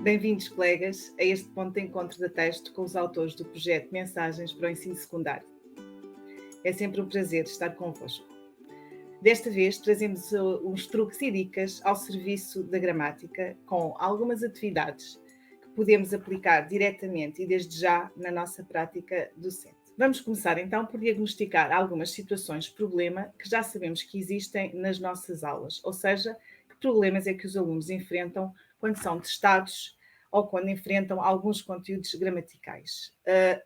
Bem-vindos, colegas, a este ponto de encontro de texto com os autores do projeto Mensagens para o Ensino Secundário. É sempre um prazer estar convosco. Desta vez trazemos uns truques e dicas ao serviço da gramática, com algumas atividades que podemos aplicar diretamente e desde já na nossa prática docente. Vamos começar então por diagnosticar algumas situações-problema que já sabemos que existem nas nossas aulas, ou seja, que problemas é que os alunos enfrentam quando são testados ou quando enfrentam alguns conteúdos gramaticais.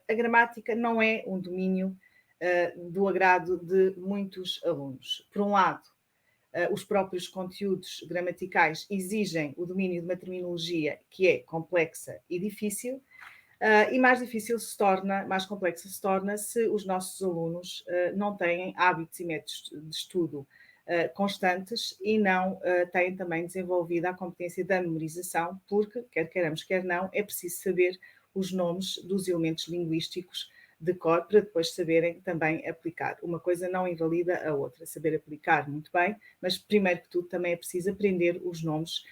A gramática não é um domínio do agrado de muitos alunos. Por um lado, os próprios conteúdos gramaticais exigem o domínio de uma terminologia que é complexa e difícil, e mais difícil se torna, mais complexa se torna se os nossos alunos não têm hábitos e métodos de estudo constantes e não têm também desenvolvida a competência da memorização, porque, quer queiramos, quer não, é preciso saber os nomes dos elementos linguísticos de cor para depois saberem também aplicar. Uma coisa não invalida a outra. Saber aplicar, muito bem, mas primeiro que tudo também é preciso aprender os nomes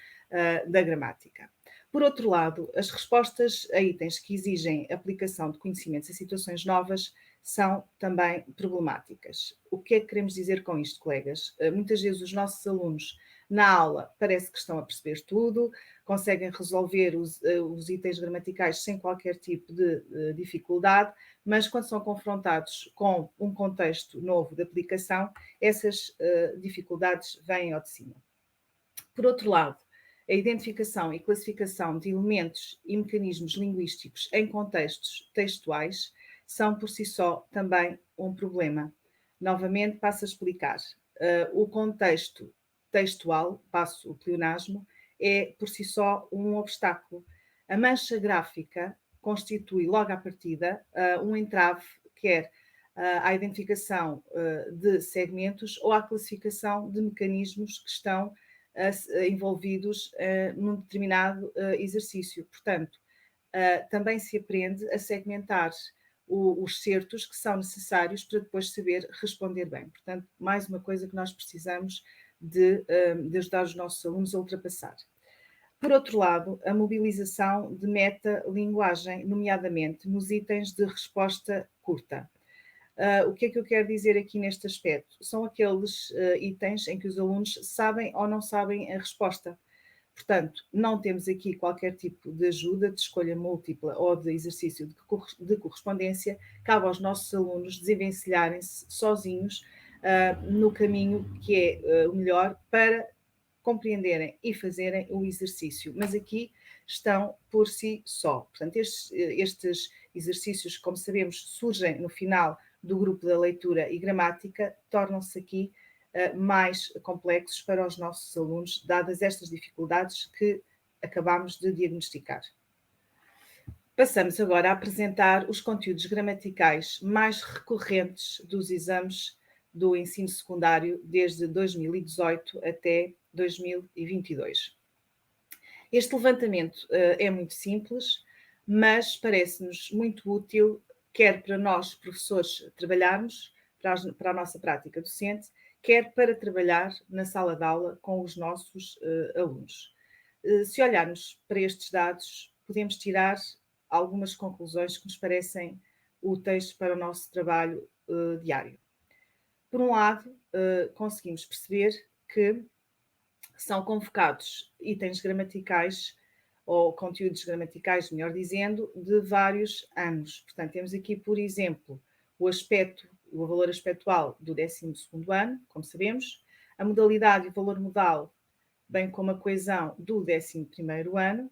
da gramática. Por outro lado, as respostas a itens que exigem aplicação de conhecimentos a situações novas são também problemáticas. O que é que queremos dizer com isto, colegas? Muitas vezes os nossos alunos na aula parece que estão a perceber tudo, conseguem resolver os itens gramaticais sem qualquer tipo de dificuldade, mas quando são confrontados com um contexto novo de aplicação, essas dificuldades vêm ao de cima. Por outro lado, a identificação e classificação de elementos e mecanismos linguísticos em contextos textuais são por si só também um problema. Novamente, passo a explicar. O contexto textual, passo o pleonasmo, é por si só um obstáculo. A mancha gráfica constitui logo à partida um entrave, quer à identificação de segmentos ou à classificação de mecanismos que estão envolvidos num determinado exercício. Portanto, também se aprende a segmentar os certos que são necessários para depois saber responder bem. Portanto, mais uma coisa que nós precisamos de ajudar os nossos alunos a ultrapassar. Por outro lado, a mobilização de metalinguagem, nomeadamente nos itens de resposta curta. O que é que eu quero dizer aqui neste aspecto? São aqueles itens em que os alunos sabem ou não sabem a resposta. Portanto, não temos aqui qualquer tipo de ajuda, de escolha múltipla ou de exercício de correspondência. Cabe aos nossos alunos desenvencilharem-se sozinhos no caminho que é o melhor para compreenderem e fazerem o exercício. Mas aqui estão por si só. Portanto, estes exercícios, como sabemos, surgem no final do grupo da leitura e gramática, tornam-se aqui mais complexos para os nossos alunos, dadas estas dificuldades que acabamos de diagnosticar. Passamos agora a apresentar os conteúdos gramaticais mais recorrentes dos exames do ensino secundário desde 2018 até 2022. Este levantamento é muito simples, mas parece-nos muito útil, quer para nós, professores, trabalharmos para a nossa prática docente, quer para trabalhar na sala de aula com os nossos alunos. Se olharmos para estes dados, podemos tirar algumas conclusões que nos parecem úteis para o nosso trabalho diário. Por um lado, conseguimos perceber que são convocados itens gramaticais ou conteúdos gramaticais, melhor dizendo, de vários anos. Portanto, temos aqui, por exemplo, o valor aspectual do 12º ano, como sabemos, a modalidade e o valor modal, bem como a coesão do 11º ano,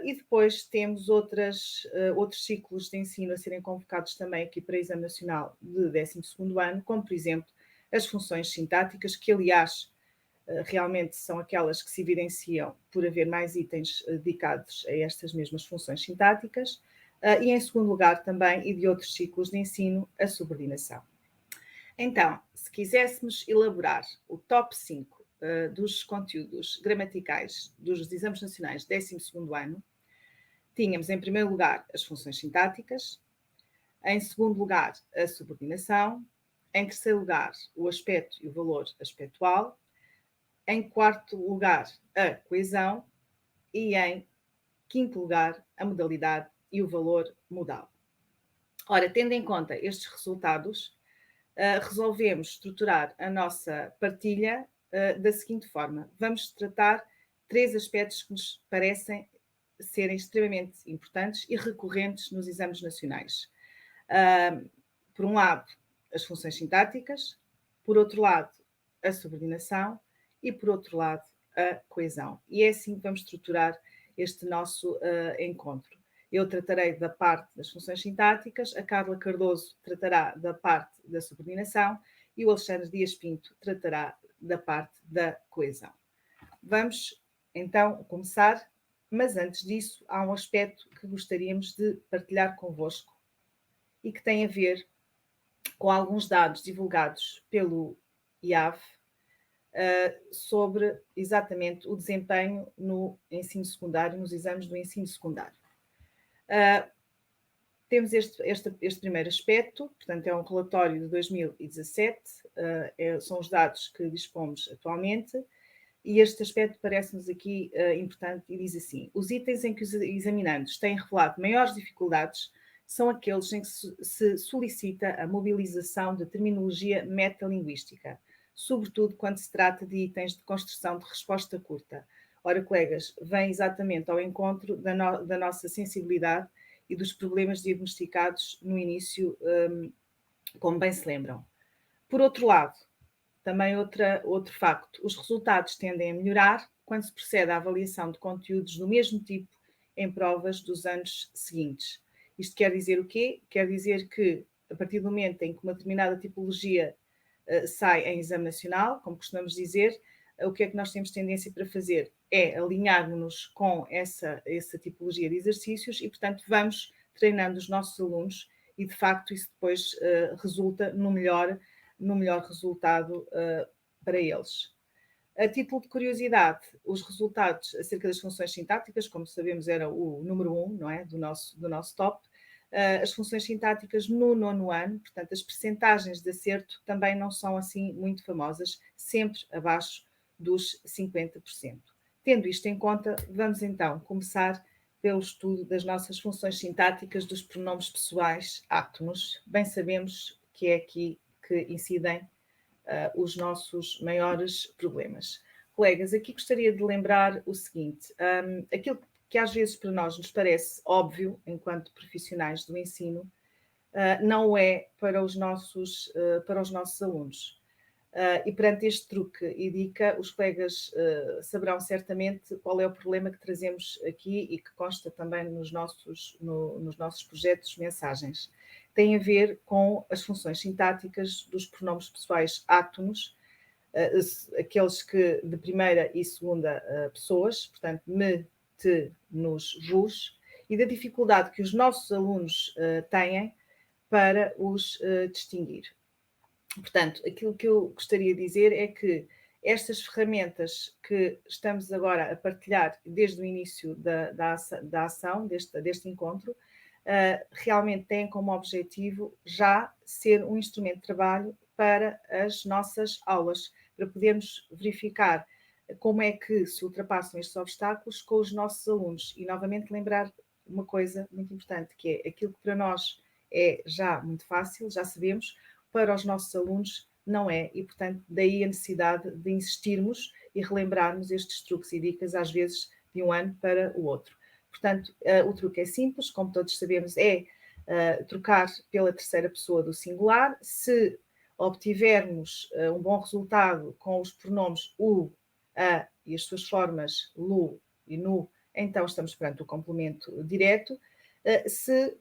e depois temos outros ciclos de ensino a serem convocados também aqui para Exame Nacional de 12º ano, como, por exemplo, as funções sintáticas, que, aliás, realmente são aquelas que se evidenciam por haver mais itens dedicados a estas mesmas funções sintáticas, e, em segundo lugar, também, e de outros ciclos de ensino, a subordinação. Então, se quiséssemos elaborar o top 5 dos conteúdos gramaticais dos exames nacionais de 12º ano, tínhamos, em primeiro lugar, as funções sintáticas, em segundo lugar, a subordinação, em terceiro lugar, o aspecto e o valor aspectual, em quarto lugar, a coesão e em quinto lugar, a modalidade e o valor modal. Ora, tendo em conta estes resultados, resolvemos estruturar a nossa partilha da seguinte forma. Vamos tratar 3 aspectos que nos parecem serem extremamente importantes e recorrentes nos exames nacionais. Por um lado, as funções sintáticas, por outro lado, a subordinação e, por outro lado, a coesão. E é assim que vamos estruturar este nosso encontro. Eu tratarei da parte das funções sintáticas, a Carla Cardoso tratará da parte da subordinação e o Alexandre Dias Pinto tratará da parte da coesão. Vamos então começar, mas antes disso há um aspecto que gostaríamos de partilhar convosco e que tem a ver com alguns dados divulgados pelo IAV sobre exatamente o desempenho no ensino secundário, nos exames do ensino secundário. Temos este primeiro aspecto, portanto, é um relatório de 2017, são os dados que dispomos atualmente, e este aspecto parece-nos aqui importante e diz assim: os itens em que os examinandos têm revelado maiores dificuldades são aqueles em que se solicita a mobilização de terminologia metalinguística, sobretudo quando se trata de itens de construção de resposta curta. Ora, colegas, vem exatamente ao encontro da nossa sensibilidade e dos problemas diagnosticados no início, como bem se lembram. Por outro lado, também outro facto, os resultados tendem a melhorar quando se procede à avaliação de conteúdos do mesmo tipo em provas dos anos seguintes. Isto quer dizer o quê? Quer dizer que, a partir do momento em que uma determinada tipologia sai em exame nacional, como costumamos dizer, o que é que nós temos tendência para fazer? É alinhar-nos com essa tipologia de exercícios e, portanto, vamos treinando os nossos alunos e, de facto, isso depois resulta no melhor resultado para eles. A título de curiosidade, os resultados acerca das funções sintáticas, como sabemos, era o número 1, não é? do nosso top. As funções sintáticas no 9º ano, portanto, as percentagens de acerto também não são assim muito famosas, sempre abaixo dos 50%. Tendo isto em conta, vamos então começar pelo estudo das nossas funções sintáticas dos pronomes pessoais átomos. Bem sabemos que é aqui que incidem os nossos maiores problemas. Colegas, aqui gostaria de lembrar o seguinte: aquilo que às vezes para nós nos parece óbvio, enquanto profissionais do ensino, não é para os nossos alunos. E perante este truque e dica, os colegas saberão certamente qual é o problema que trazemos aqui e que consta também nos nossos projetos mensagens. Tem a ver com as funções sintáticas dos pronomes pessoais átomos, aqueles que de primeira e segunda pessoas, portanto, me, te, nos, vos, e da dificuldade que os nossos alunos têm para os distinguir. Portanto, aquilo que eu gostaria de dizer é que estas ferramentas que estamos agora a partilhar desde o início da ação, deste encontro, realmente têm como objetivo já ser um instrumento de trabalho para as nossas aulas, para podermos verificar como é que se ultrapassam estes obstáculos com os nossos alunos. E, novamente, lembrar uma coisa muito importante, que é aquilo que para nós é já muito fácil, já sabemos, para os nossos alunos não é, e portanto daí a necessidade de insistirmos e relembrarmos estes truques e dicas às vezes de um ano para o outro. Portanto, o truque é simples, como todos sabemos, é trocar pela terceira pessoa do singular. Se obtivermos um bom resultado com os pronomes o, a e as suas formas lu e nu, então estamos perante o complemento direto. Se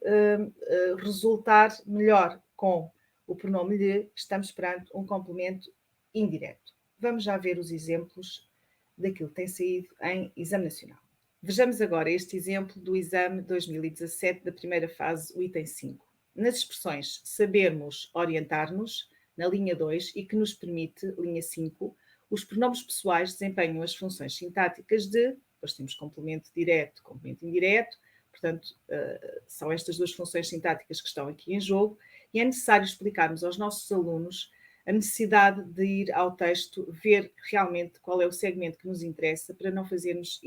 resultar melhor com o pronome lhe, estamos perante um complemento indireto. Vamos já ver os exemplos daquilo que tem saído em exame nacional. Vejamos agora este exemplo do exame 2017 da primeira fase, o item 5. Nas expressões sabermos orientar-nos, na linha 2, e que nos permite, linha 5, os pronomes pessoais desempenham as funções sintáticas de, depois temos complemento direto, complemento indireto, portanto, são estas duas funções sintáticas que estão aqui em jogo, e é necessário explicarmos aos nossos alunos a necessidade de ir ao texto, ver realmente qual é o segmento que nos interessa, para não fazermos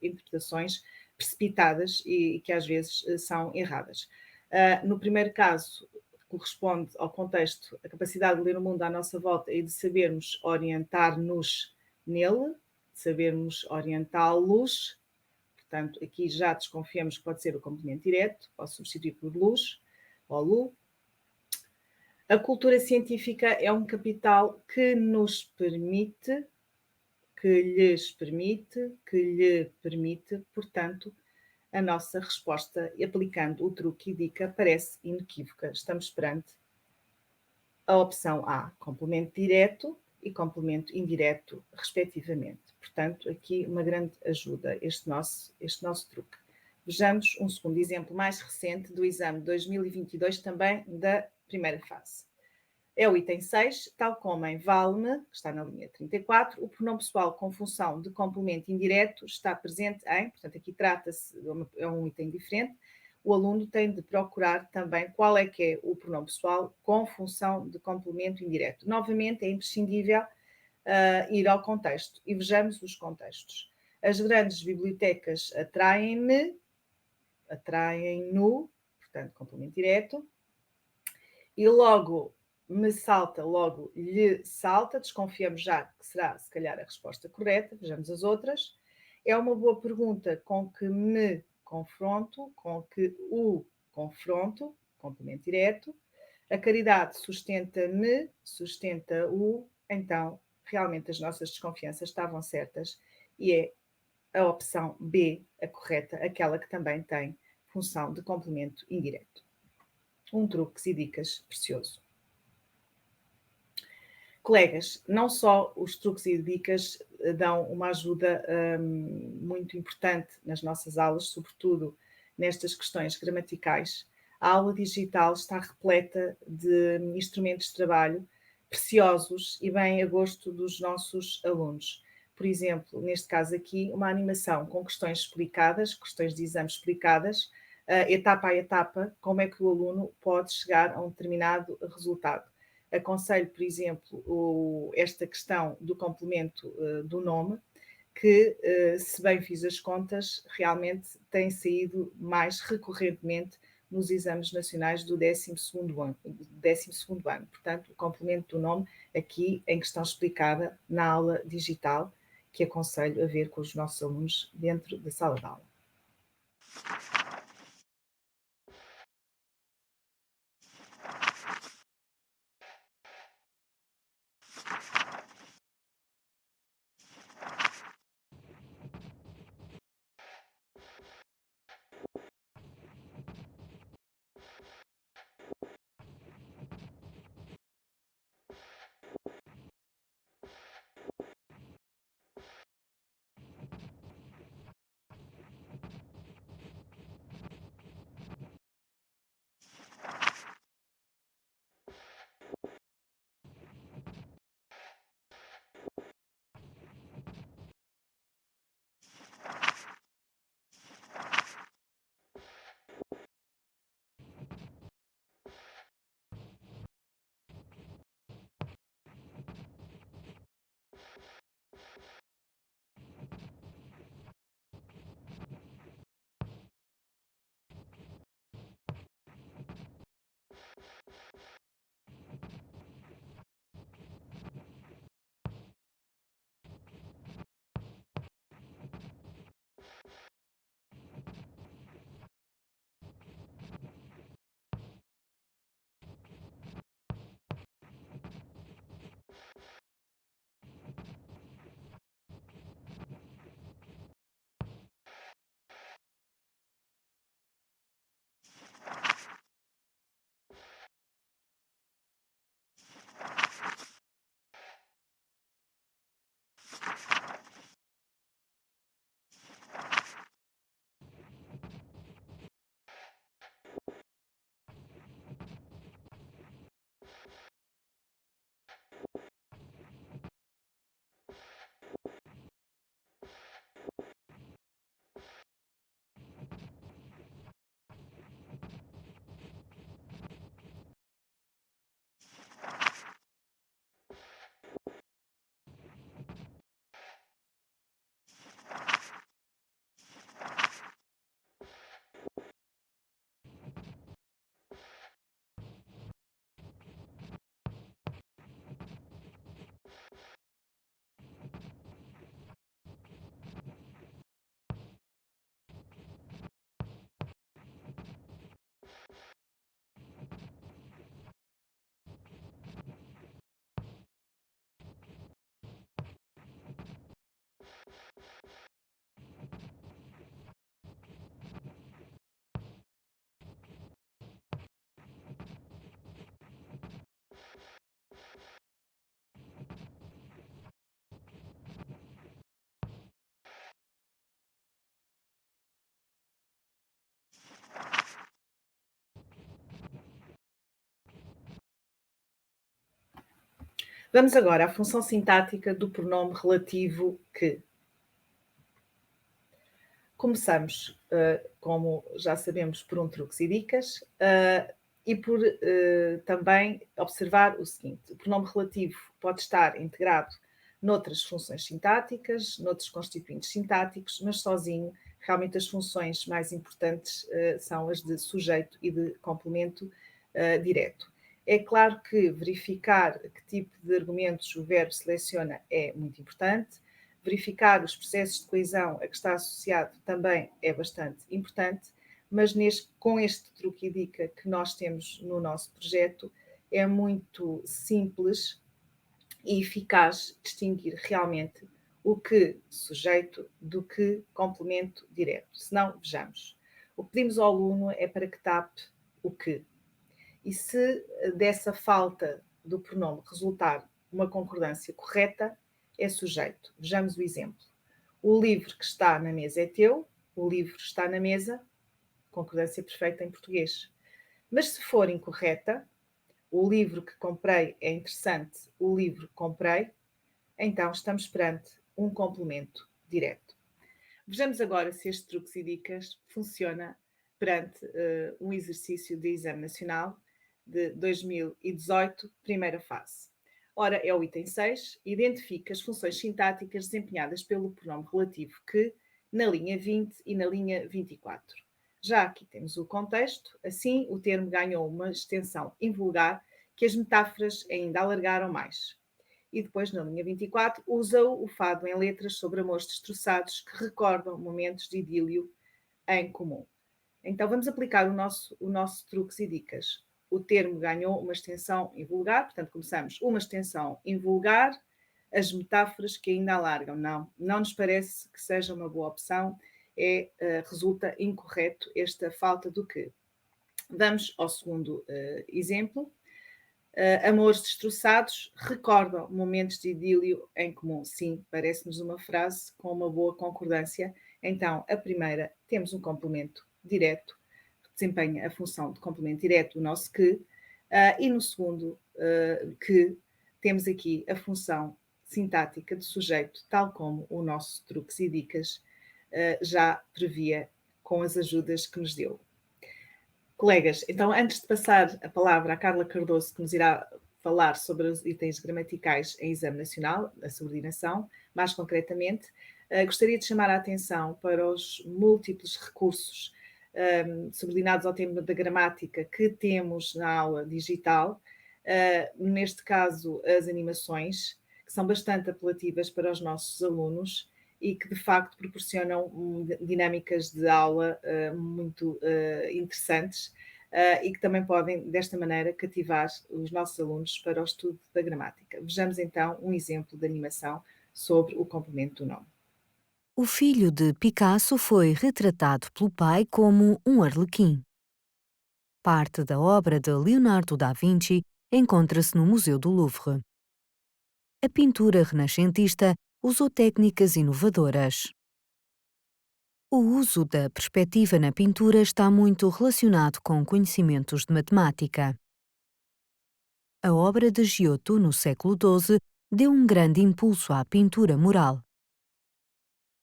interpretações precipitadas e que às vezes são erradas. No primeiro caso, corresponde ao contexto, a capacidade de ler o mundo à nossa volta e de sabermos orientar-nos nele, de sabermos orientá-los. Portanto, aqui já desconfiamos que pode ser o complemento direto, posso substituir por luz ou lu. A cultura científica é um capital que nos permite, que lhes permite, que lhe permite, portanto, a nossa resposta, aplicando o truque e dica, parece inequívoca. Estamos perante a opção A, complemento direto e complemento indireto, respectivamente. Portanto, aqui uma grande ajuda este nosso truque. Vejamos um segundo exemplo mais recente do exame 2022, também da primeira fase. É o item 6, tal como em vale-me, que está na linha 34, o pronome pessoal com função de complemento indireto está presente em, portanto, aqui trata-se, é um item diferente, o aluno tem de procurar também qual é que é o pronome pessoal com função de complemento indireto. Novamente, é imprescindível ir ao contexto e vejamos os contextos. As grandes bibliotecas atraem-me, atraem-no, portanto, complemento direto, e logo me salta, logo lhe salta, desconfiamos já que será, se calhar, a resposta correta, vejamos as outras. É uma boa pergunta com que me confronto, com que o confronto, complemento direto. A caridade sustenta-me, sustenta-o, então realmente as nossas desconfianças estavam certas e é a opção B a correta, aquela que também tem função de complemento indireto. Um truques e dicas precioso. Colegas, não só os truques e dicas dão uma ajuda muito importante nas nossas aulas, sobretudo nestas questões gramaticais, a aula digital está repleta de instrumentos de trabalho preciosos e bem a gosto dos nossos alunos. Por exemplo, neste caso aqui, uma animação com questões explicadas, questões de exame explicadas, etapa a etapa, como é que o aluno pode chegar a um determinado resultado. Aconselho, por exemplo, esta questão do complemento do nome, que, se bem fiz as contas, realmente tem saído mais recorrentemente nos exames nacionais do 12º ano. Portanto, o complemento do nome aqui em questão explicada na aula digital, que aconselho a ver com os nossos alunos dentro da sala de aula. Vamos agora à função sintática do pronome relativo que. Começamos, como já sabemos, por um truques e dicas, e por também observar o seguinte: o pronome relativo pode estar integrado noutras funções sintáticas, noutros constituintes sintáticos, mas sozinho, realmente as funções mais importantes são as de sujeito e de complemento direto. É claro que verificar que tipo de argumentos o verbo seleciona é muito importante. Verificar os processos de coesão a que está associado também é bastante importante, mas com este truque e dica que nós temos no nosso projeto, é muito simples e eficaz distinguir realmente o que sujeito do que complemento direto. Se não, vejamos. O que pedimos ao aluno é para que tape o que. E se dessa falta do pronome resultar uma concordância correta, é sujeito. Vejamos o exemplo. O livro que está na mesa é teu, o livro está na mesa, concordância perfeita em português. Mas se for incorreta, o livro que comprei é interessante, o livro comprei, então estamos perante um complemento direto. Vejamos agora se este truques e dicas funciona perante um exercício de exame nacional de 2018, primeira fase. Ora, é o item 6, identifica as funções sintáticas desempenhadas pelo pronome relativo que na linha 20 e na linha 24. Já aqui temos o contexto, assim o termo ganhou uma extensão invulgar que as metáforas ainda alargaram mais. E depois, na linha 24, usa o fado em letras sobre amores destroçados que recordam momentos de idílio em comum. Então, vamos aplicar o nosso truques e dicas. O termo ganhou uma extensão invulgar, portanto, começamos uma extensão invulgar, as metáforas que ainda alargam. Não nos parece que seja uma boa opção, resulta incorreto esta falta do que. Vamos ao segundo exemplo. Amores destroçados recordam momentos de idílio em comum. Sim, parece-nos uma frase com uma boa concordância. Então, a primeira, temos um complemento direto, que desempenha a função de complemento direto, o nosso que, e no segundo, que, temos aqui a função sintática de sujeito, tal como o nosso truques e dicas já previa com as ajudas que nos deu. Colegas, então antes de passar a palavra à Carla Cardoso, que nos irá falar sobre os itens gramaticais em exame nacional, a subordinação, mais concretamente, gostaria de chamar a atenção para os múltiplos recursos subordinados ao tema da gramática que temos na aula digital, neste caso as animações, que são bastante apelativas para os nossos alunos e que de facto proporcionam dinâmicas de aula muito interessantes e que também podem, desta maneira, cativar os nossos alunos para o estudo da gramática. Vejamos então um exemplo de animação sobre o complemento do nome. O filho de Picasso foi retratado pelo pai como um arlequim. Parte da obra de Leonardo da Vinci encontra-se no Museu do Louvre. A pintura renascentista usou técnicas inovadoras. O uso da perspectiva na pintura está muito relacionado com conhecimentos de matemática. A obra de Giotto, no século XII, deu um grande impulso à pintura mural.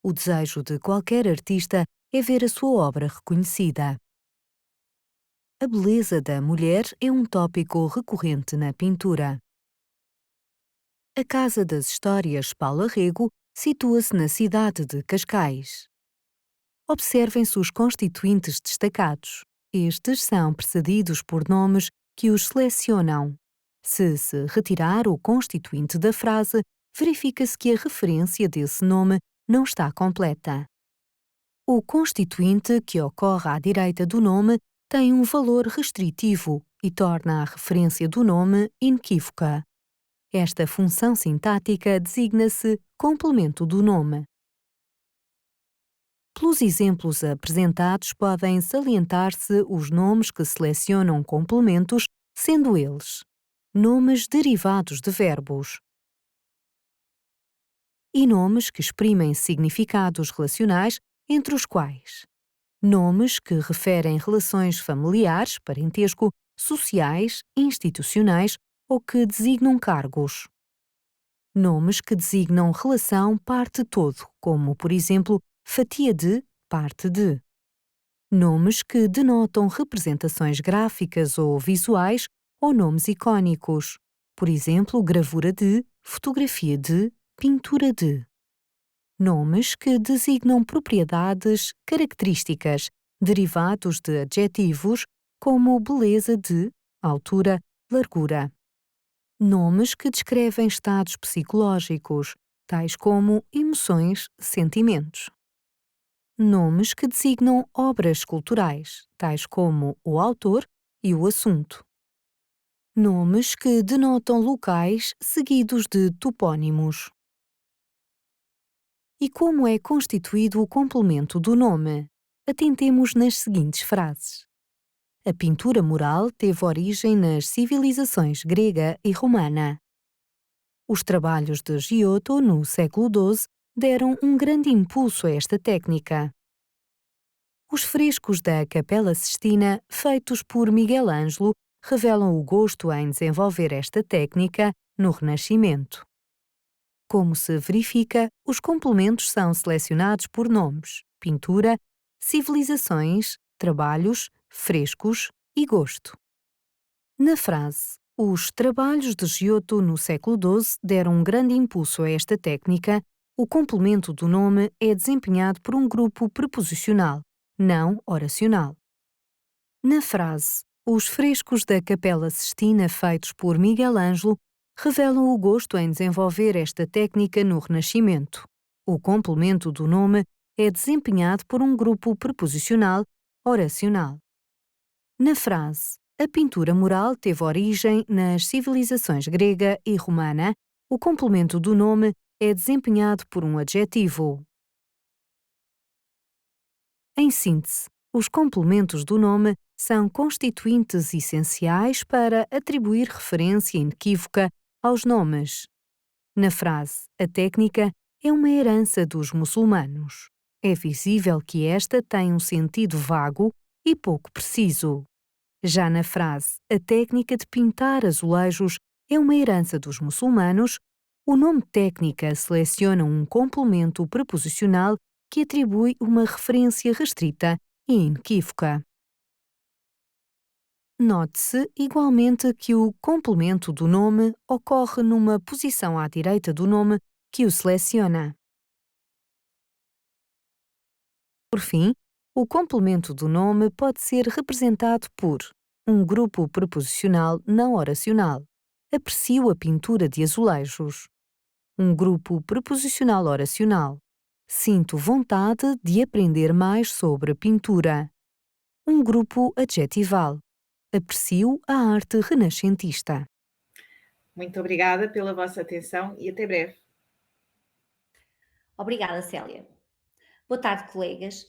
O desejo de qualquer artista é ver a sua obra reconhecida. A beleza da mulher é um tópico recorrente na pintura. A Casa das Histórias Paula Rego situa-se na cidade de Cascais. Observem-se os constituintes destacados. Estes são precedidos por nomes que os selecionam. Se retirar o constituinte da frase, verifica-se que a referência desse nome não está completa. O constituinte que ocorre à direita do nome tem um valor restritivo e torna a referência do nome inequívoca. Esta função sintática designa-se complemento do nome. Pelos exemplos apresentados, podem salientar-se os nomes que selecionam complementos, sendo eles nomes derivados de verbos e nomes que exprimem significados relacionais, entre os quais nomes que referem relações familiares, parentesco, sociais, institucionais ou que designam cargos. Nomes que designam relação parte-todo, como, por exemplo, fatia de, parte de. Nomes que denotam representações gráficas ou visuais ou nomes icônicos, por exemplo, gravura de, fotografia de, pintura de. Nomes que designam propriedades, características, derivados de adjetivos, como beleza de, altura, largura. Nomes que descrevem estados psicológicos, tais como emoções, sentimentos. Nomes que designam obras culturais, tais como o autor e o assunto. Nomes que denotam locais seguidos de topónimos. E como é constituído o complemento do nome? Atentemos nas seguintes frases. A pintura mural teve origem nas civilizações grega e romana. Os trabalhos de Giotto, no século XII, deram um grande impulso a esta técnica. Os frescos da Capela Sistina, feitos por Miguel Ângelo, revelam o gosto em desenvolver esta técnica no Renascimento. Como se verifica, os complementos são selecionados por nomes, pintura, civilizações, trabalhos, frescos e gosto. Na frase "Os trabalhos de Giotto no século XII deram um grande impulso a esta técnica", o complemento do nome é desempenhado por um grupo preposicional, não oracional. Na frase "Os frescos da Capela Sistina feitos por Miguel Ângelo revelam o gosto em desenvolver esta técnica no Renascimento", o complemento do nome é desempenhado por um grupo preposicional oracional. Na frase "A pintura mural teve origem nas civilizações grega e romana", o complemento do nome é desempenhado por um adjetivo. Em síntese, os complementos do nome são constituintes essenciais para atribuir referência inequívoca aos nomes. Na frase "A técnica é uma herança dos muçulmanos", é visível que esta tem um sentido vago e pouco preciso. Já na frase "A técnica de pintar azulejos é uma herança dos muçulmanos", o nome técnica seleciona um complemento preposicional que atribui uma referência restrita e inequívoca. Note-se igualmente que o complemento do nome ocorre numa posição à direita do nome que o seleciona. Por fim, o complemento do nome pode ser representado por um grupo preposicional não oracional. Aprecio a pintura de azulejos. Um grupo preposicional oracional. Sinto vontade de aprender mais sobre pintura. Um grupo adjetival. Aprecio a arte renascentista. Muito obrigada pela vossa atenção e até breve. Obrigada, Célia. Boa tarde, colegas.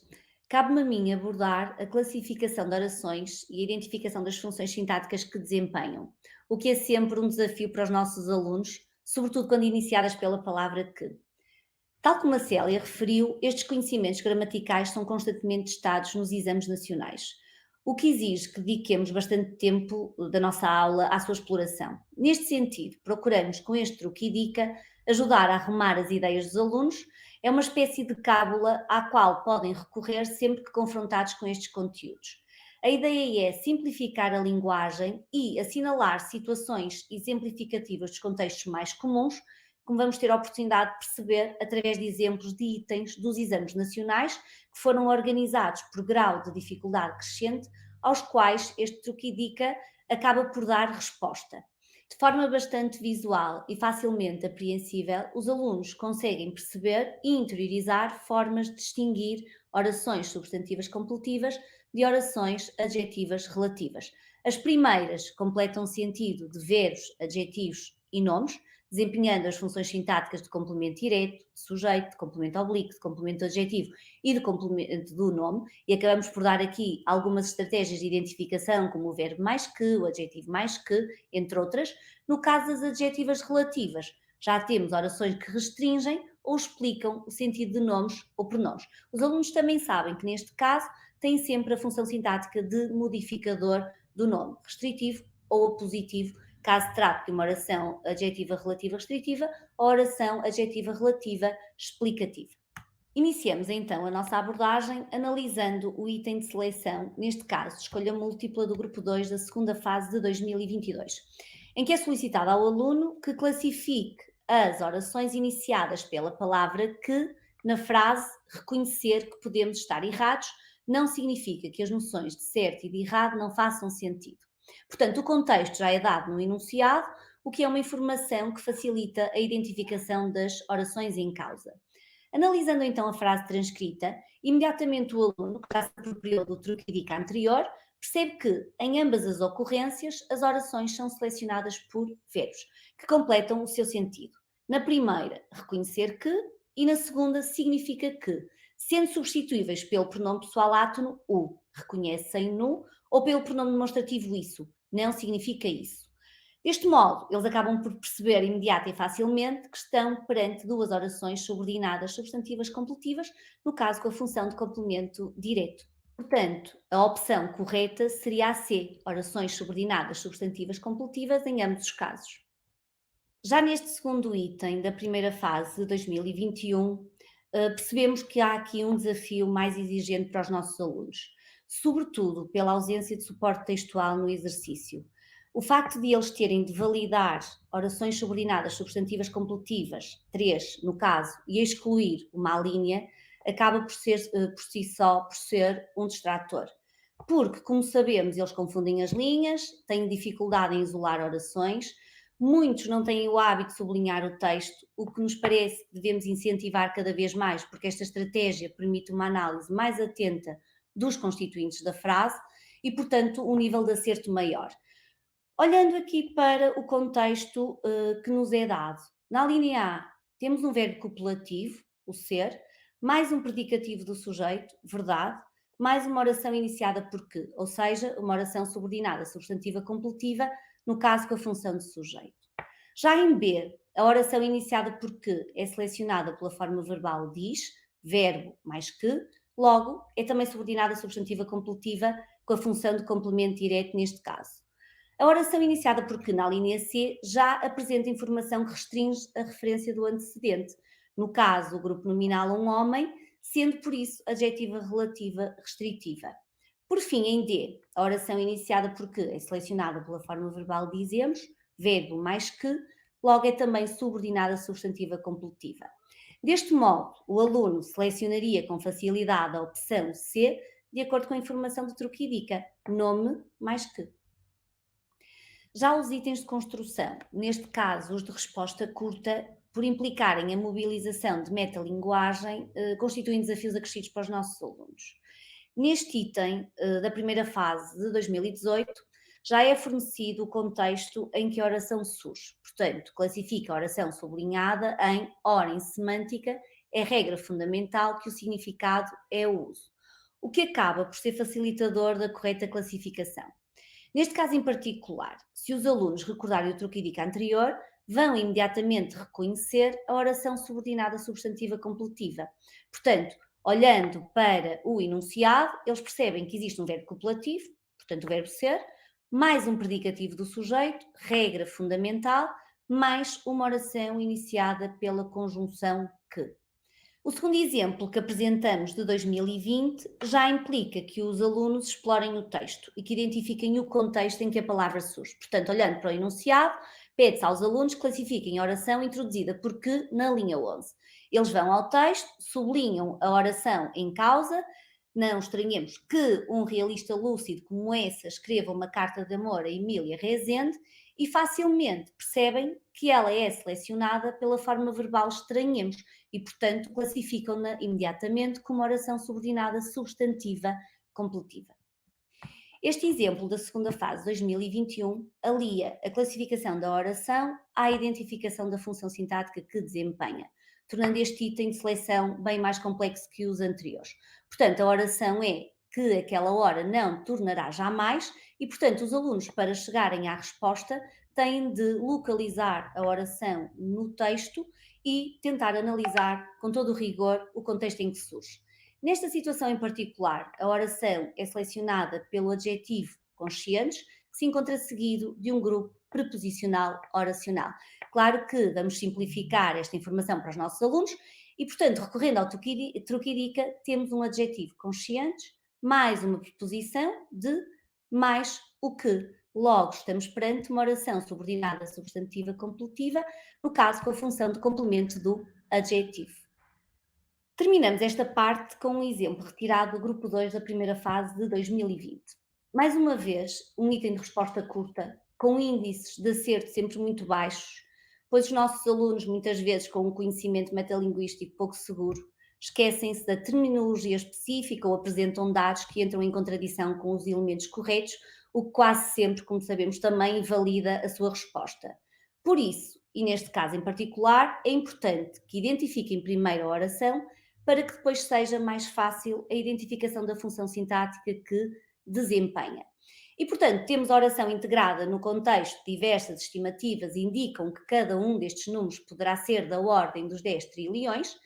Cabe-me a mim abordar a classificação de orações e a identificação das funções sintáticas que desempenham, o que é sempre um desafio para os nossos alunos, sobretudo quando iniciadas pela palavra que. Tal como a Célia referiu, estes conhecimentos gramaticais são constantemente testados nos exames nacionais, o que exige que dediquemos bastante tempo da nossa aula à sua exploração. Neste sentido, procuramos, com este truque e dica, ajudar a arrumar as ideias dos alunos. É uma espécie de cábula à qual podem recorrer sempre que confrontados com estes conteúdos. A ideia é simplificar a linguagem e assinalar situações exemplificativas dos contextos mais comuns, como vamos ter a oportunidade de perceber através de exemplos de itens dos exames nacionais que foram organizados por grau de dificuldade crescente, aos quais este truque e dica acaba por dar resposta. De forma bastante visual e facilmente apreensível, os alunos conseguem perceber e interiorizar formas de distinguir orações substantivas completivas de orações adjetivas relativas. As primeiras completam o sentido de verbos, adjetivos e nomes, desempenhando as funções sintáticas de complemento direto, de sujeito, de complemento oblíquo, de complemento adjetivo e de complemento do nome, e acabamos por dar aqui algumas estratégias de identificação, como o verbo mais que, o adjetivo mais que, entre outras. No caso das adjetivas relativas, já temos orações que restringem ou explicam o sentido de nomes ou pronomes. Os alunos também sabem que, neste caso, têm sempre a função sintática de modificador do nome, restritivo ou positivo, caso trate de uma oração adjetiva relativa restritiva ou oração adjetiva relativa explicativa. Iniciamos então a nossa abordagem analisando o item de seleção, neste caso, escolha múltipla do grupo 2 da segunda fase de 2022, em que é solicitado ao aluno que classifique as orações iniciadas pela palavra que, na frase reconhecer que podemos estar errados, não significa que as noções de certo e de errado não façam sentido. Portanto, o contexto já é dado no enunciado, o que é uma informação que facilita a identificação das orações em causa. Analisando então a frase transcrita, imediatamente o aluno, que já se apropriou do truque e dica anterior, percebe que, em ambas as ocorrências, as orações são selecionadas por verbos, que completam o seu sentido. Na primeira, reconhecer que, e na segunda, significa que, sendo substituíveis pelo pronome pessoal átono, o, reconhecem no, ou pelo pronome demonstrativo isso, não significa isso. Deste modo, eles acabam por perceber imediata e facilmente que estão perante duas orações subordinadas substantivas completivas, no caso com a função de complemento direto. Portanto, a opção correta seria a C, orações subordinadas substantivas completivas em ambos os casos. Já neste segundo item da primeira fase de 2021, percebemos que há aqui um desafio mais exigente para os nossos alunos, sobretudo pela ausência de suporte textual no exercício. O facto de eles terem de validar orações subordinadas substantivas completivas, 3 no caso, e excluir uma alínea, acaba por si só por ser um distrator. Porque, como sabemos, eles confundem as linhas, têm dificuldade em isolar orações, muitos não têm o hábito de sublinhar o texto, o que nos parece que devemos incentivar cada vez mais, porque esta estratégia permite uma análise mais atenta dos constituintes da frase e, portanto, um nível de acerto maior. Olhando aqui para o contexto que nos é dado, na linha A temos um verbo copulativo, o ser, mais um predicativo do sujeito, verdade, mais uma oração iniciada por que, ou seja, uma oração subordinada substantiva completiva, no caso com a função de sujeito. Já em B, a oração iniciada por que é selecionada pela forma verbal diz, verbo mais que, logo é também subordinada substantiva completiva com a função de complemento direto neste caso. A oração iniciada por que na linha C já apresenta informação que restringe a referência do antecedente. No caso, o grupo nominal um homem, sendo por isso adjetiva relativa restritiva. Por fim, em D, a oração iniciada por que é selecionada pela forma verbal dizemos, verbo mais que, logo é também subordinada substantiva completiva. Deste modo, o aluno selecionaria com facilidade a opção C, de acordo com a informação do truque e dica, nome mais que. Já os itens de construção, neste caso os de resposta curta, por implicarem a mobilização de metalinguagem, constituem desafios acrescidos para os nossos alunos. Neste item da primeira fase de 2018, já é fornecido o contexto em que a oração surge. Portanto, classifica a oração sublinhada em ordem semântica, é regra fundamental que o significado é o uso, o que acaba por ser facilitador da correta classificação. Neste caso em particular, se os alunos recordarem o truque e dica anterior, vão imediatamente reconhecer a oração subordinada substantiva completiva. Portanto, olhando para o enunciado, eles percebem que existe um verbo copulativo, portanto o verbo ser, mais um predicativo do sujeito, regra fundamental, mais uma oração iniciada pela conjunção que. O segundo exemplo que apresentamos de 2020 já implica que os alunos explorem o texto e que identifiquem o contexto em que a palavra surge. Portanto, olhando para o enunciado, pede-se aos alunos que classifiquem a oração introduzida por que na linha 11. Eles vão ao texto, sublinham a oração em causa. Não estranhemos que um realista lúcido como essa escreva uma carta de amor a Emília Rezende e facilmente percebem que ela é selecionada pela forma verbal estranhemos e, portanto, classificam-na imediatamente como oração subordinada substantiva completiva. Este exemplo da segunda fase 2021 alia a classificação da oração à identificação da função sintática que desempenha, tornando este item de seleção bem mais complexo que os anteriores. Portanto, a oração é que aquela hora não tornará jamais e, portanto, os alunos, para chegarem à resposta, têm de localizar a oração no texto e tentar analisar com todo o rigor o contexto em que surge. Nesta situação em particular, a oração é selecionada pelo adjetivo conscientes, que que se encontra seguido de um grupo preposicional oracional. Claro que vamos simplificar esta informação para os nossos alunos e, portanto, recorrendo ao truque-dica, temos um adjetivo consciente mais uma preposição de mais o que. Logo, estamos perante uma oração subordinada substantiva completiva, no caso com a função de complemento do adjetivo. Terminamos esta parte com um exemplo retirado do grupo 2 da primeira fase de 2020. Mais uma vez, um item de resposta curta, com índices de acerto sempre muito baixos, pois os nossos alunos, muitas vezes com um conhecimento metalinguístico pouco seguro, esquecem-se da terminologia específica ou apresentam dados que entram em contradição com os elementos corretos, o que quase sempre, como sabemos, também invalida a sua resposta. Por isso, e neste caso em particular, é importante que identifiquem primeiro a oração para que depois seja mais fácil a identificação da função sintática que desempenha. E, portanto, temos a oração integrada no contexto de diversas estimativas indicam que cada um destes números poderá ser da ordem dos 10 trilhões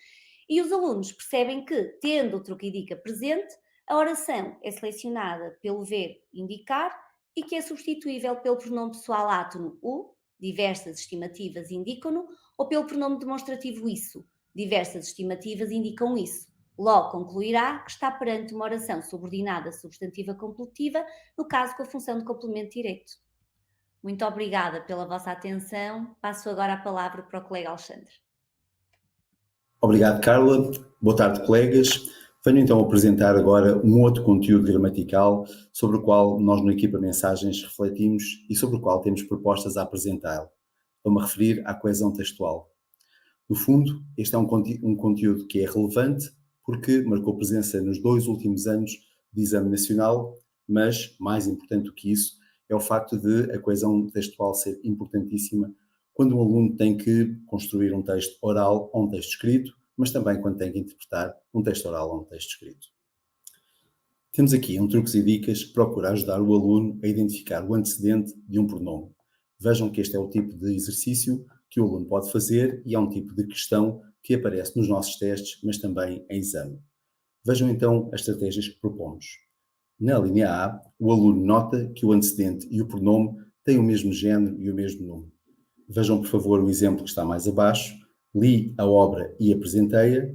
e os alunos percebem que, tendo o truque-dica presente, a oração é selecionada pelo verbo indicar e que é substituível pelo pronome pessoal átono o, diversas estimativas indicam-no, ou pelo pronome demonstrativo isso, diversas estimativas indicam isso. Logo concluirá que está perante uma oração subordinada substantiva completiva, no caso com a função de complemento direto. Muito obrigada pela vossa atenção. Passo agora a palavra para o colega Alexandre. Obrigado, Carla. Boa tarde, colegas. Venho então apresentar agora um outro conteúdo gramatical sobre o qual nós no Equipa Mensagens refletimos e sobre o qual temos propostas a apresentar. Estou-me a referir à coesão textual. No fundo, este é um conteúdo que é relevante porque marcou presença nos 2 últimos anos de exame nacional, mas, mais importante do que isso, é o facto de a coesão textual ser importantíssima quando um aluno tem que construir um texto oral ou um texto escrito, mas também quando tem que interpretar um texto oral ou um texto escrito. Temos aqui um truques e dicas que procura ajudar o aluno a identificar o antecedente de um pronome. Vejam que este é o tipo de exercício que o aluno pode fazer e é um tipo de questão que aparece nos nossos testes, mas também em exame. Vejam então as estratégias que propomos. Na linha A, o aluno nota que o antecedente e o pronome têm o mesmo género e o mesmo número. Vejam, por favor, o exemplo que está mais abaixo. Li a obra e apresentei-a.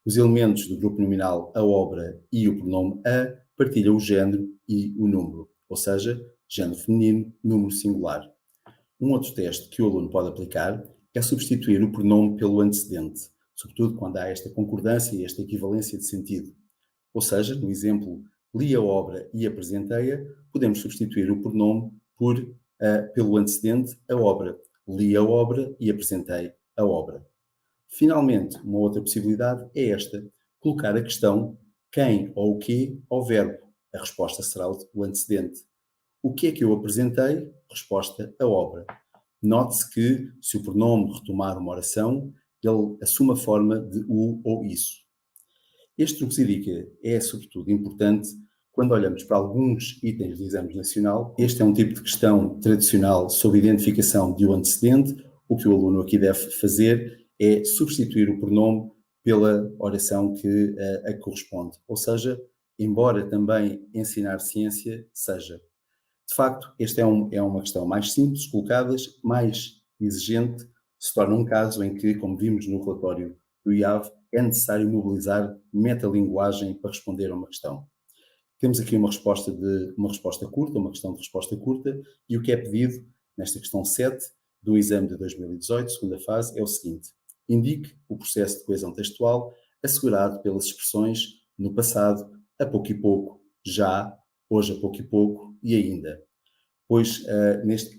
Os elementos do grupo nominal a obra e o pronome a partilham o género e o número, ou seja, género feminino, número singular. Um outro teste que o aluno pode aplicar é substituir o pronome pelo antecedente, sobretudo quando há esta concordância e esta equivalência de sentido. Ou seja, no exemplo, li a obra e apresentei-a, podemos substituir o pronome pelo antecedente, a obra. Li a obra e apresentei a obra. Finalmente, uma outra possibilidade é esta, colocar a questão quem ou o quê ao verbo. A resposta será o antecedente. O que é que eu apresentei? Resposta, a obra. Note-se que, se o pronome retomar uma oração, ele assume a forma de o ou isso. Este truque e dica é, sobretudo, importante quando olhamos para alguns itens de exame nacional. Este é um tipo de questão tradicional sobre identificação de um antecedente. O que o aluno aqui deve fazer é substituir o pronome pela oração que a corresponde. Ou seja, embora também ensinar ciência seja. De facto, esta é uma questão mais simples, colocadas, mais exigente, se torna um caso em que, como vimos no relatório do IAV, é necessário mobilizar metalinguagem para responder a uma questão. Temos aqui uma resposta curta, uma questão de resposta curta, e o que é pedido nesta questão 7 do exame de 2018, segunda fase, é o seguinte: indique o processo de coesão textual assegurado pelas expressões no passado, a pouco e pouco, já, hoje a pouco e pouco e ainda. Pois,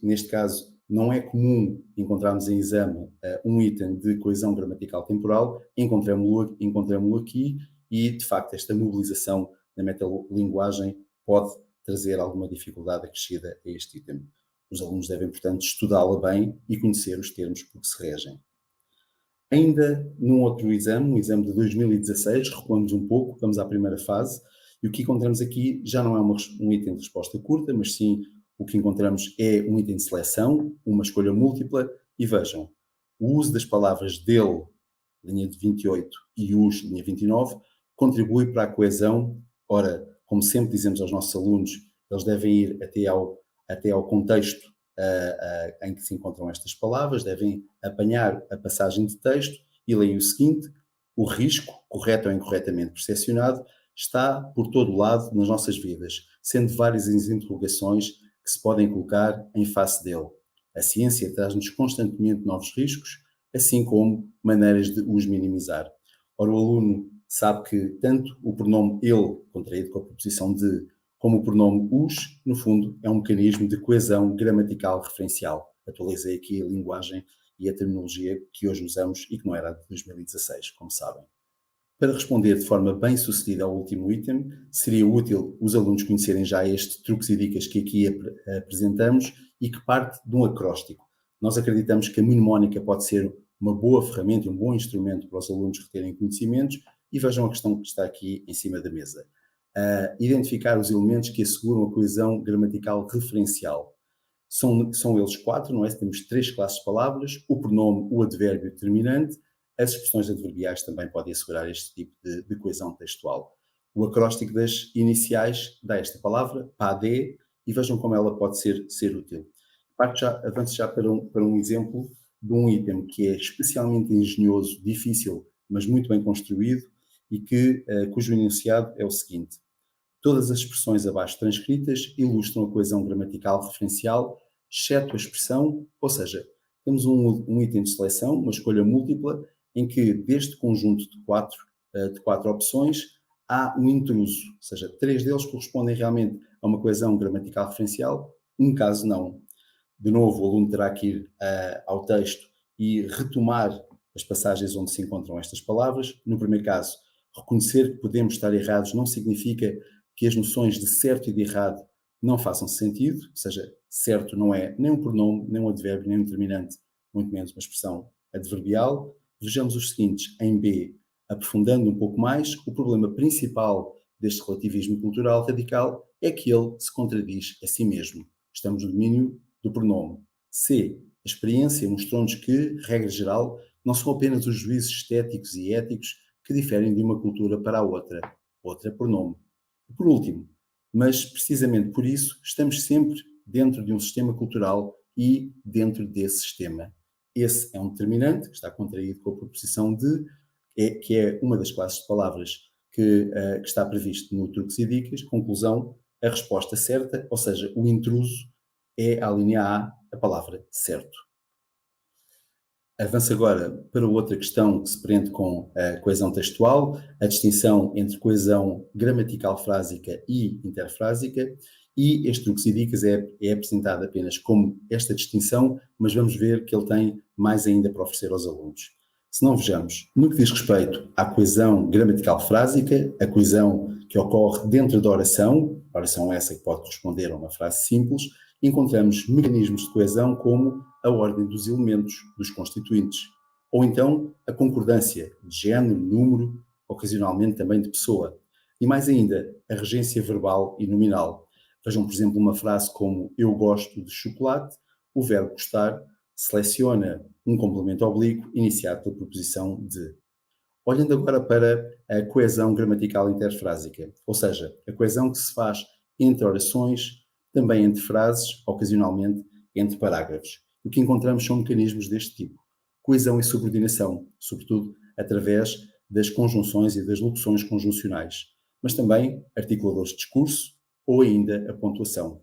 neste caso, não é comum encontrarmos em exame um item de coesão gramatical temporal, encontramos-lo aqui e, de facto, esta mobilização da metalinguagem pode trazer alguma dificuldade acrescida a este item. Os alunos devem, portanto, estudá-la bem e conhecer os termos por que se regem. Ainda num outro exame, um exame de 2016, recuamos um pouco, vamos à primeira fase, e o que encontramos aqui já não é um item de resposta curta, mas sim o que encontramos é um item de seleção, uma escolha múltipla, e vejam, o uso das palavras dele, linha de 28, e os, linha 29, contribui para a coesão. Ora, como sempre dizemos aos nossos alunos, eles devem ir até até ao contexto em que se encontram estas palavras, devem apanhar a passagem de texto e leem o seguinte: o risco, correto ou incorretamente percepcionado, está por todo lado nas nossas vidas, sendo várias as interrogações que se podem colocar em face dele. A ciência traz-nos constantemente novos riscos, assim como maneiras de os minimizar. Ora, o aluno sabe que tanto o pronome ele, contraído com a preposição de, como o pronome os, no fundo, é um mecanismo de coesão gramatical referencial. Atualizei aqui a linguagem e a terminologia que hoje usamos e que não era de 2016, como sabem. Para responder de forma bem sucedida ao último item, seria útil os alunos conhecerem já estes truques e dicas que aqui apresentamos e que parte de um acróstico. Nós acreditamos que a mnemónica pode ser uma boa ferramenta e um bom instrumento para os alunos reterem conhecimentos e vejam a questão que está aqui em cima da mesa. Identificar os elementos que asseguram a coesão gramatical referencial. São eles 4, não é? Temos 3 classes de palavras, o pronome, o advérbio determinante. As expressões adverbiais também podem assegurar este tipo de coesão textual. O acróstico das iniciais dá esta palavra, PAD, e vejam como ela pode ser útil. Avanço já para um exemplo de um item que é especialmente engenhoso, difícil, mas muito bem construído, e cujo enunciado é o seguinte: todas as expressões abaixo transcritas ilustram a coesão gramatical referencial, exceto a expressão, ou seja, temos um item de seleção, uma escolha múltipla, em que deste conjunto de quatro opções há um intruso, ou seja, 3 deles correspondem realmente a uma coesão gramatical referencial, um caso não. De novo, o aluno terá que ir ao texto e retomar as passagens onde se encontram estas palavras. No primeiro caso, reconhecer que podemos estar errados não significa que as noções de certo e de errado não façam sentido, ou seja, certo não é nem um pronome, nem um advérbio, nem um determinante, muito menos uma expressão adverbial. Vejamos os seguintes, em B, aprofundando um pouco mais, o problema principal deste relativismo cultural radical é que ele se contradiz a si mesmo. Estamos no domínio do pronome. C, a experiência mostrou-nos que, regra geral, não são apenas os juízos estéticos e éticos que diferem de uma cultura para a outra pronome. E por último, mas precisamente por isso, estamos sempre dentro de um sistema cultural e dentro desse sistema. Esse é um determinante que está contraído com a preposição de, que é uma das classes de palavras que está previsto no Truques e Dicas. Conclusão, a resposta certa, ou seja, o intruso é a linha A, a palavra certo. Avanço agora para outra questão que se prende com a coesão textual, a distinção entre coesão gramatical frásica e interfrásica, e este Truques e Dicas é apresentado apenas como esta distinção, mas vamos ver que ele tem mais ainda para oferecer aos alunos. Se não vejamos, no que diz respeito à coesão gramatical frásica, a coesão que ocorre dentro da oração essa que pode corresponder a uma frase simples, encontramos mecanismos de coesão como a ordem dos elementos, dos constituintes, ou então a concordância de género, número, ocasionalmente também de pessoa, e mais ainda a regência verbal e nominal. Vejam, por exemplo, uma frase como eu gosto de chocolate, o verbo gostar seleciona um complemento oblíquo iniciado pela preposição de. Olhando agora para a coesão gramatical interfrásica, ou seja, a coesão que se faz entre orações, também entre frases, ocasionalmente entre parágrafos. O que encontramos são mecanismos deste tipo. Coesão e subordinação, sobretudo através das conjunções e das locuções conjuncionais, mas também articuladores de discurso ou ainda a pontuação.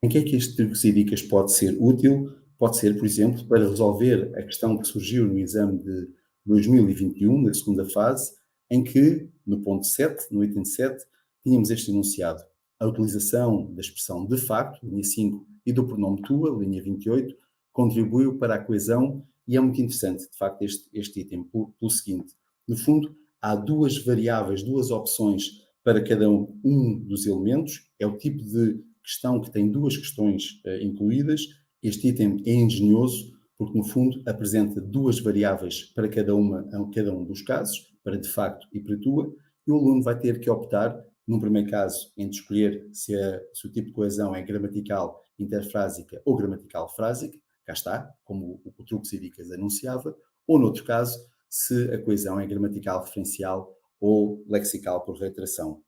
Em que é que este Truques e Dicas pode ser útil? Pode ser, por exemplo, para resolver a questão que surgiu no exame de 2021, na segunda fase, em que, no ponto 7, no item 7, tínhamos este enunciado. A utilização da expressão de facto, linha 5, e do pronome tua, linha 28, contribuiu para a coesão e é muito interessante, de facto, este item, pelo seguinte. No fundo, há duas variáveis, duas opções para cada um dos elementos. É o tipo de questão que tem duas questões incluídas. Este item é engenhoso porque, no fundo, apresenta duas variáveis para cada um dos casos, para de facto e para tua, e o aluno vai ter que optar, num primeiro caso, entre escolher se o tipo de coesão é gramatical interfrásica ou gramatical frásica, cá está, como o Truques e Dicas anunciava, ou, noutro caso, se a coesão é gramatical referencial ou lexical por reiteração.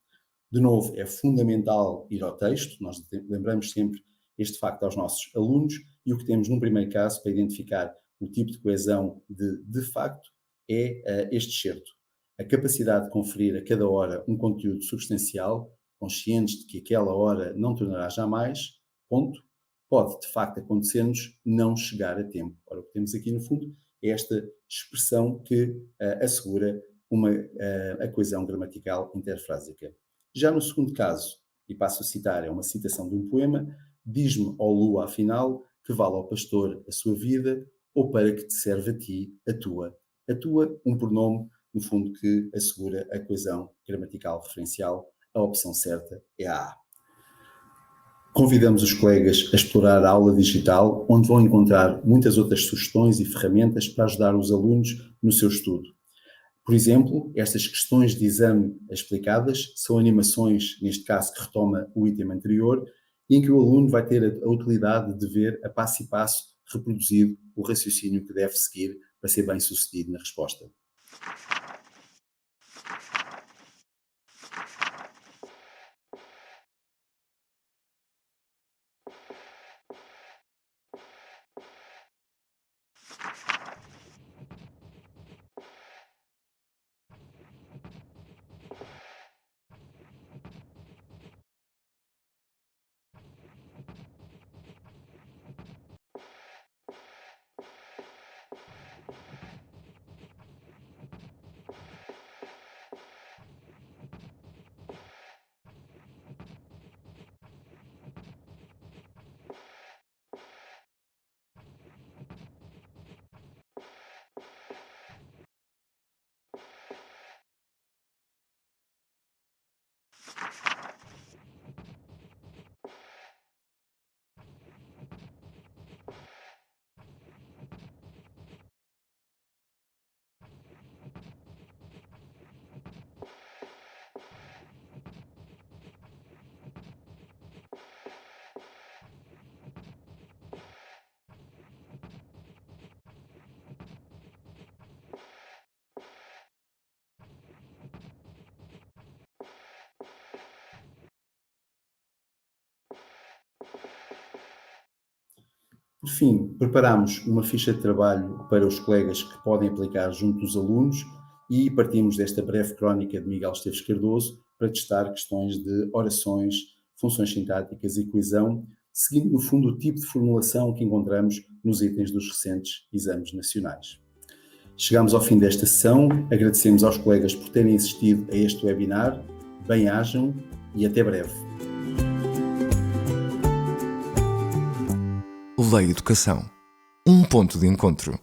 De novo, é fundamental ir ao texto, nós lembramos sempre este facto aos nossos alunos e o que temos num primeiro caso para identificar o tipo de coesão de facto é este excerto. A capacidade de conferir a cada hora um conteúdo substancial, conscientes de que aquela hora não tornará jamais, ponto, pode de facto acontecer-nos não chegar a tempo. Ora, o que temos aqui no fundo é esta expressão que assegura a coesão gramatical interfrásica. Já no segundo caso, e passo a citar, é uma citação de um poema: diz-me, ó lua, afinal, que vale ao pastor a sua vida, ou para que te serve a ti a tua. A tua, um pronome, no fundo, que assegura a coesão gramatical referencial. A opção certa é a A. Convidamos os colegas a explorar a aula digital, onde vão encontrar muitas outras sugestões e ferramentas para ajudar os alunos no seu estudo. Por exemplo, estas questões de exame explicadas são animações, neste caso que retoma o item anterior, em que o aluno vai ter a utilidade de ver a passo e passo reproduzido o raciocínio que deve seguir para ser bem sucedido na resposta. Por fim, preparamos uma ficha de trabalho para os colegas que podem aplicar junto dos alunos e partimos desta breve crónica de Miguel Esteves Cardoso para testar questões de orações, funções sintáticas e coesão, seguindo no fundo o tipo de formulação que encontramos nos itens dos recentes exames nacionais. Chegamos ao fim desta sessão, agradecemos aos colegas por terem assistido a este webinar, bem-ajam e até breve. Lei Educação. Um ponto de encontro.